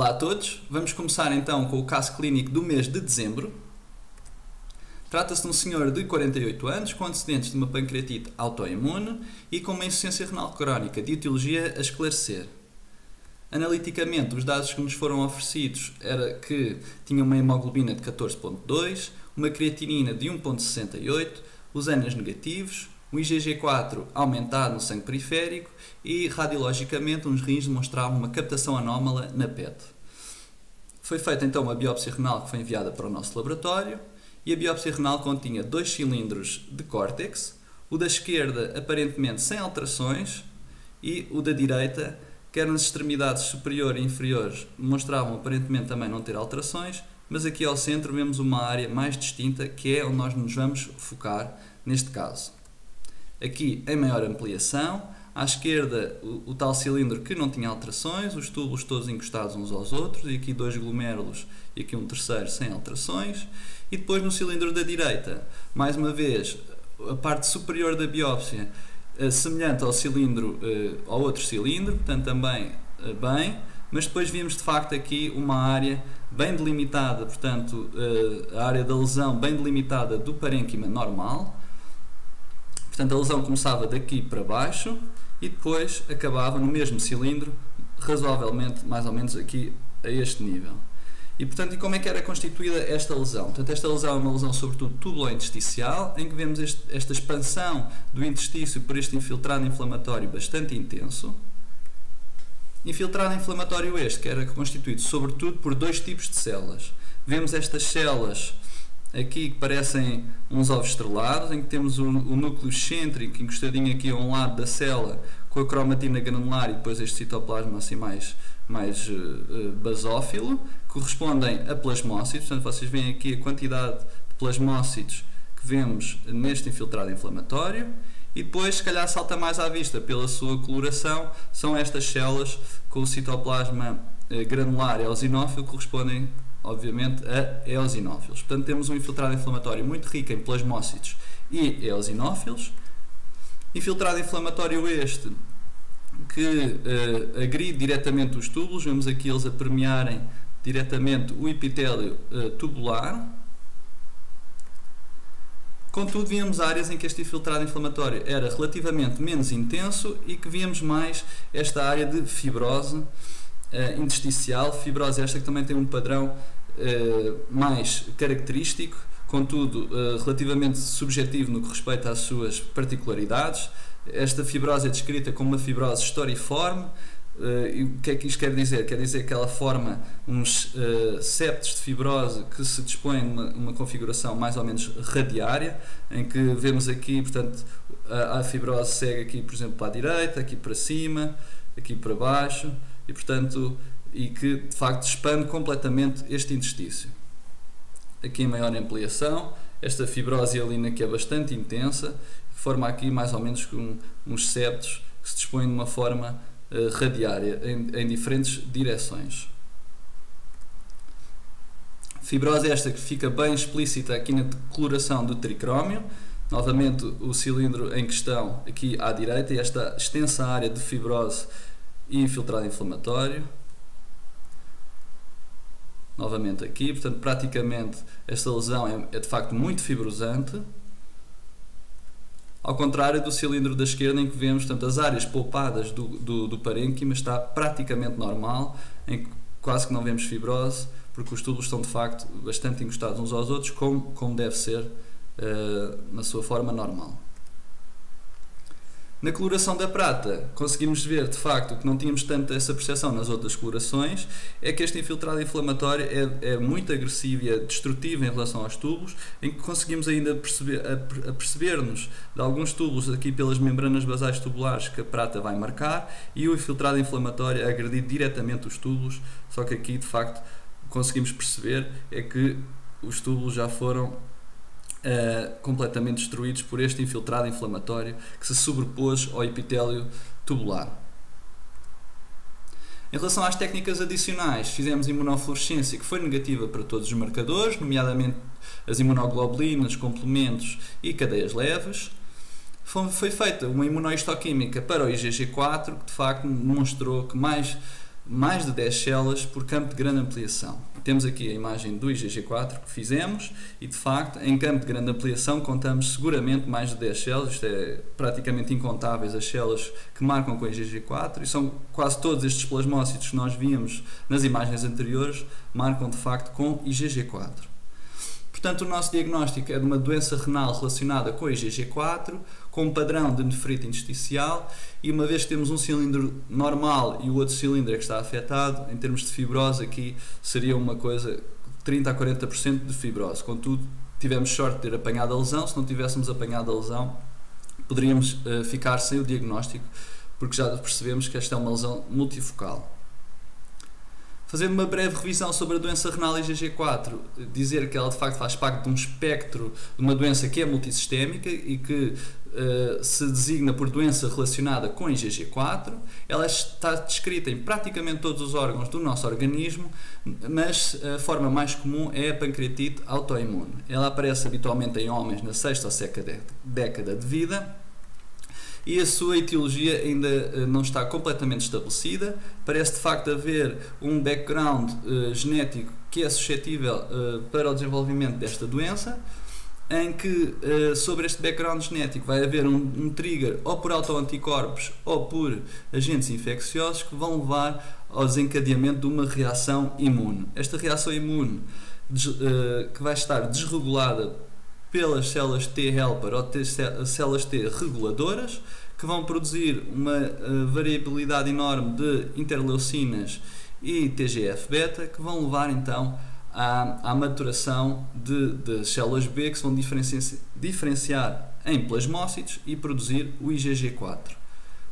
Olá a todos, vamos começar então com o caso clínico do mês de dezembro. Trata-se de um senhor de 48 anos com antecedentes de uma pancreatite autoimune e com uma insuficiência renal crónica de etiologia a esclarecer. Analiticamente, os dados que nos foram oferecidos era que tinha uma hemoglobina de 14.2, uma creatinina de 1.68, os ANAs negativos, um IgG4 aumentado no sangue periférico e, radiologicamente, uns rins demonstravam uma captação anómala na PET. Foi feita então uma biópsia renal que foi enviada para o nosso laboratório e a biópsia renal continha 2 cilindros de córtex, o da esquerda aparentemente sem alterações e o da direita, quer nas extremidades superior e inferiores, demonstravam aparentemente também não ter alterações, mas aqui ao centro vemos uma área mais distinta que é onde nós nos vamos focar neste caso. Aqui em maior ampliação, à esquerda o tal cilindro que não tinha alterações, os túbulos todos encostados uns aos outros, e aqui 2 glomérulos e aqui um terceiro sem alterações. E depois no cilindro da direita, mais uma vez, a parte superior da biópsia semelhante ao cilindro, ao outro cilindro, portanto também bem, mas depois vimos de facto aqui uma área bem delimitada, portanto a área da lesão bem delimitada do parênquima normal. Portanto, a lesão começava daqui para baixo e depois acabava no mesmo cilindro, razoavelmente, mais ou menos aqui a este nível. E, portanto, e como é que era constituída esta lesão? Portanto, esta lesão é uma lesão sobretudo tubulointesticial, em que vemos esta expansão do intestício por este infiltrado inflamatório bastante intenso. Infiltrado inflamatório este, que era constituído sobretudo por 2 tipos de células. Vemos estas células aqui que parecem uns ovos estrelados, em que temos o núcleo cêntrico encostadinho aqui a um lado da célula com a cromatina granular e depois este citoplasma assim mais basófilo, correspondem a plasmócitos. Portanto, vocês veem aqui a quantidade de plasmócitos que vemos neste infiltrado inflamatório. E depois, se calhar salta mais à vista pela sua coloração, são estas células com o citoplasma granular eosinófilo que correspondem obviamente a eosinófilos. Portanto, temos um infiltrado inflamatório muito rico em plasmócitos e eosinófilos. Infiltrado inflamatório este que agride diretamente os túbulos, vemos aqui eles a permearem diretamente o epitélio tubular. Contudo, víamos áreas em que este infiltrado inflamatório era relativamente menos intenso e que víamos mais esta área de fibrose intersticial, fibrose esta que também tem um padrão mais característico, contudo relativamente subjetivo no que respeita às suas particularidades. Esta fibrose é descrita como uma fibrose históriforme. E o que é que isto quer dizer? Quer dizer que ela forma uns septos de fibrose que se dispõem numa configuração mais ou menos radiária, em que vemos aqui, portanto, a fibrose segue aqui, por exemplo, para a direita, aqui para cima, aqui para baixo, e portanto, e que de facto expande completamente este interstício. Aqui em maior ampliação, esta fibrose hialina que é bastante intensa, que forma aqui mais ou menos uns septos que se dispõem de uma forma radiária em diferentes direções. Fibrose esta que fica bem explícita aqui na coloração do tricrómio. Novamente o cilindro em questão aqui à direita e esta extensa área de fibrose e infiltrado inflamatório. Novamente aqui, portanto, praticamente esta lesão é de facto muito fibrosante. Ao contrário do cilindro da esquerda, em que vemos, portanto, as áreas polpadas do parênquima está praticamente normal, em que quase que não vemos fibrose, porque os túbulos estão de facto bastante encostados uns aos outros, como deve ser na sua forma normal. Na coloração da prata, conseguimos ver de facto que não tínhamos tanto essa percepção nas outras colorações, é que este infiltrado inflamatório é muito agressivo e é destrutivo em relação aos túbulos, em que conseguimos ainda perceber-nos de alguns túbulos aqui pelas membranas basais tubulares que a prata vai marcar, e o infiltrado inflamatório a agredir diretamente os túbulos, só que aqui de facto conseguimos perceber é que os túbulos já foram completamente destruídos por este infiltrado inflamatório que se sobrepôs ao epitélio tubular. Em relação às técnicas adicionais, fizemos imunofluorescência que foi negativa para todos os marcadores, nomeadamente as imunoglobulinas, complementos e cadeias leves. Foi feita uma imunohistoquímica para o IgG4, que de facto demonstrou que mais mais de 10 células por campo de grande ampliação. Temos aqui a imagem do IgG4 que fizemos e, de facto, em campo de grande ampliação contamos seguramente mais de 10 células, isto é praticamente incontáveis as células que marcam com a IgG4 e são quase todos estes plasmócitos que nós víamos nas imagens anteriores, marcam de facto com IgG4. Portanto, o nosso diagnóstico é de uma doença renal relacionada com a IgG4, com um padrão de nefrite intersticial e uma vez que temos um cilindro normal e o outro cilindro é que está afetado, em termos de fibrose aqui seria uma coisa de 30 a 40% de fibrose. Contudo, tivemos sorte de ter apanhado a lesão, se não tivéssemos apanhado a lesão poderíamos ficar sem o diagnóstico porque já percebemos que esta é uma lesão multifocal. Fazendo uma breve revisão sobre a doença renal IgG4, dizer que ela de facto faz parte de um espectro de uma doença que é multissistémica e que se designa por doença relacionada com IgG4. Ela está descrita em praticamente todos os órgãos do nosso organismo, mas a forma mais comum é a pancreatite autoimune. Ela aparece habitualmente em homens na 6ª ou 7ª década de vida. E a sua etiologia ainda não está completamente estabelecida. Parece de facto haver um background genético que é suscetível para o desenvolvimento desta doença, em que sobre este background genético vai haver um trigger ou por autoanticorpos ou por agentes infecciosos que vão levar ao desencadeamento de uma reação imune. Esta reação imune que vai estar desregulada pelas células T helper ou células T reguladoras, que vão produzir uma variabilidade enorme de interleucinas e TGF-beta, que vão levar então à maturação de células B, que se vão diferenciar em plasmócitos e produzir o IgG4.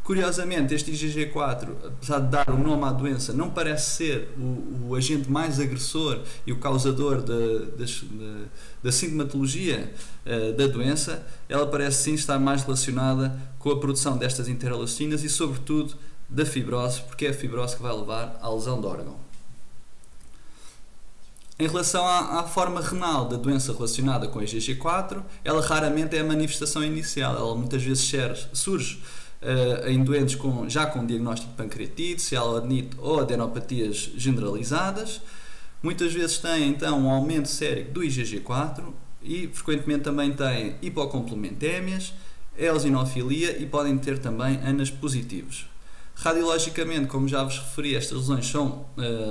Curiosamente, este IgG4, apesar de dar o nome à doença, não parece ser o agente mais agressor e o causador da sintomatologia da doença. Ela parece sim estar mais relacionada com a produção destas interleucinas e, sobretudo, da fibrose, porque é a fibrose que vai levar à lesão do órgão. Em relação à forma renal da doença relacionada com a IgG4, ela raramente é a manifestação inicial, ela muitas vezes surge em doentes já com diagnóstico de pancreatite, cialoadenite ou adenopatias generalizadas. Muitas vezes tem então um aumento sérico do IgG4 e frequentemente também tem hipocomplementémias, eosinofilia e podem ter também ANAs positivos. Radiologicamente, como já vos referi, estas lesões são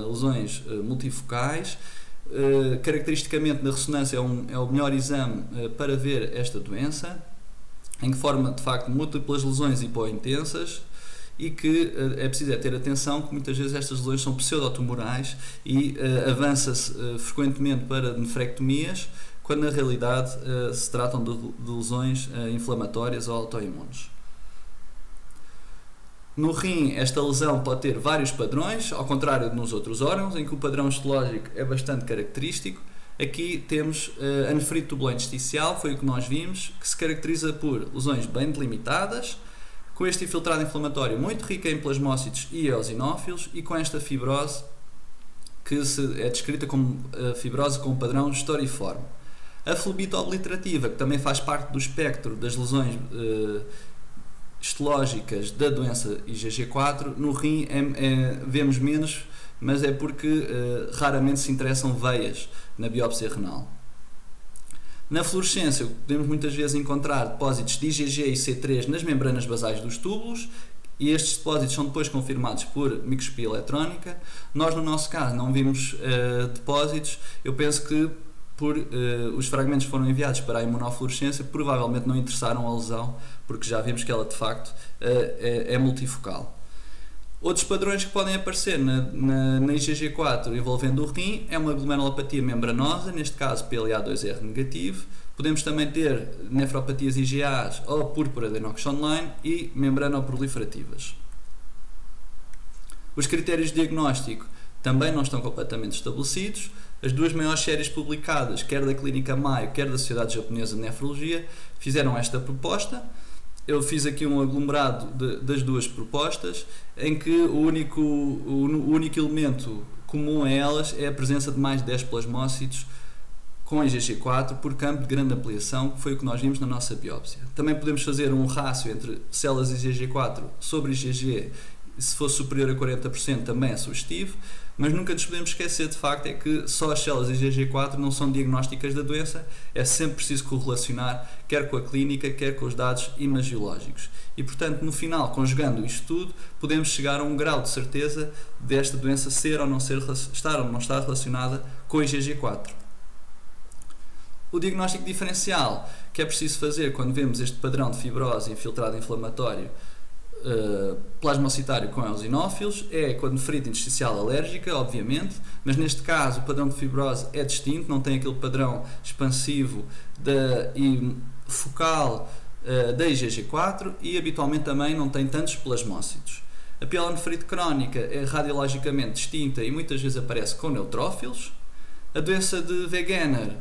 lesões multifocais. Caracteristicamente, na ressonância é o melhor exame para ver esta doença, em que forma de facto múltiplas lesões hipointensas e que é preciso ter atenção que muitas vezes estas lesões são pseudotumorais e avança-se frequentemente para nefrectomias, quando na realidade se tratam de lesões inflamatórias ou autoimunes. No rim, esta lesão pode ter vários padrões, ao contrário de nos outros órgãos, em que o padrão histológico é bastante característico. Aqui temos a nefrite tubular intersticial, foi o que nós vimos, que se caracteriza por lesões bem delimitadas, com este infiltrado inflamatório muito rico em plasmócitos e eosinófilos e com esta fibrose que é descrita como fibrose com padrão históriforme. A flebite obliterativa, que também faz parte do espectro das lesões histológicas da doença IgG4, no rim vemos menos, mas é porque raramente se interessam veias na biópsia renal. Na fluorescência, podemos muitas vezes encontrar depósitos de IgG e C3 nas membranas basais dos túbulos, e estes depósitos são depois confirmados por microscopia eletrónica. Nós, no nosso caso, não vimos depósitos. Eu penso que os fragmentos foram enviados para a imunofluorescência, provavelmente não interessaram a lesão, porque já vimos que ela de facto é multifocal. Outros padrões que podem aparecer na IgG4 envolvendo o rim é uma glomerulopatia membranosa, neste caso PLA2R negativo. Podemos também ter nefropatias IgAs ou púrpura adenoxonline e membranoproliferativas. Os critérios de diagnóstico também não estão completamente estabelecidos. As duas maiores séries publicadas, quer da Clínica Mayo, quer da Sociedade Japonesa de Nefrologia, fizeram esta proposta. Eu fiz aqui um aglomerado das duas propostas, em que o único elemento comum a elas é a presença de mais de 10 plasmócitos com IgG4 por campo de grande ampliação, que foi o que nós vimos na nossa biópsia. Também podemos fazer um rácio entre células IgG4 sobre IgG e se fosse superior a 40% também é sugestivo, mas nunca nos podemos esquecer de facto é que só as células IgG4 não são diagnósticas da doença, é sempre preciso correlacionar quer com a clínica, quer com os dados imagiológicos. E portanto, no final, conjugando isto tudo, podemos chegar a um grau de certeza desta doença ser ou não estar ou não estar relacionada com a IgG4. O diagnóstico diferencial que é preciso fazer quando vemos este padrão de fibrose infiltrado inflamatório plasmocitário com eosinófilos é com a nefrite intersticial alérgica, obviamente, mas neste caso o padrão de fibrose é distinto, não tem aquele padrão expansivo e focal da IgG4 e habitualmente também não tem tantos plasmócitos. A pielonefrite crónica é radiologicamente distinta e muitas vezes aparece com neutrófilos. A doença de Wegener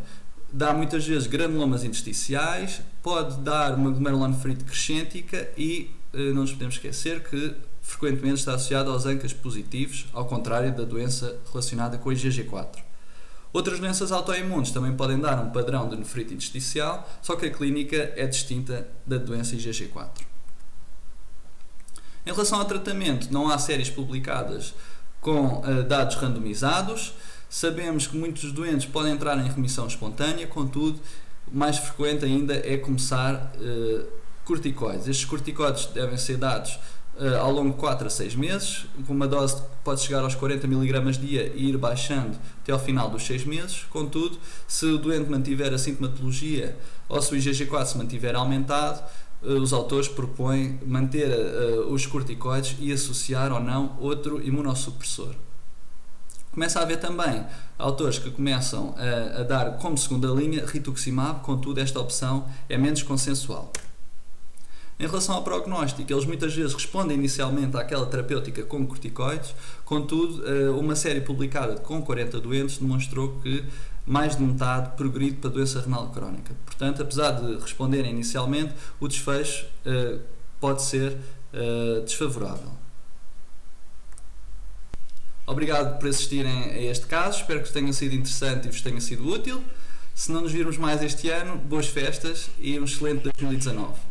dá muitas vezes granulomas intersticiais, pode dar uma glomerulonefrite crescêntica e não nos podemos esquecer que frequentemente está associada aos ANCAs positivos, ao contrário da doença relacionada com a IgG4. Outras doenças autoimunes também podem dar um padrão de nefrite intersticial, só que a clínica é distinta da doença IgG4. Em relação ao tratamento, não há séries publicadas com dados randomizados. Sabemos que muitos doentes podem entrar em remissão espontânea, contudo, o mais frequente ainda é começar corticoides. Estes corticoides devem ser dados ao longo de 4 a 6 meses, com uma dose que pode chegar aos 40 mg dia e ir baixando até ao final dos 6 meses. Contudo, se o doente mantiver a sintomatologia ou se o IgG4 se mantiver aumentado, os autores propõem manter os corticoides e associar ou não outro imunossupressor. Começa a haver também autores que começam a dar como segunda linha rituximab, contudo esta opção é menos consensual. Em relação ao prognóstico, eles muitas vezes respondem inicialmente àquela terapêutica com corticoides, contudo, uma série publicada com 40 doentes demonstrou que mais de metade progride para doença renal crónica. Portanto, apesar de responderem inicialmente, o desfecho pode ser desfavorável. Obrigado por assistirem a este caso, espero que tenha sido interessante e vos tenha sido útil. Se não nos virmos mais este ano, boas festas e um excelente 2019.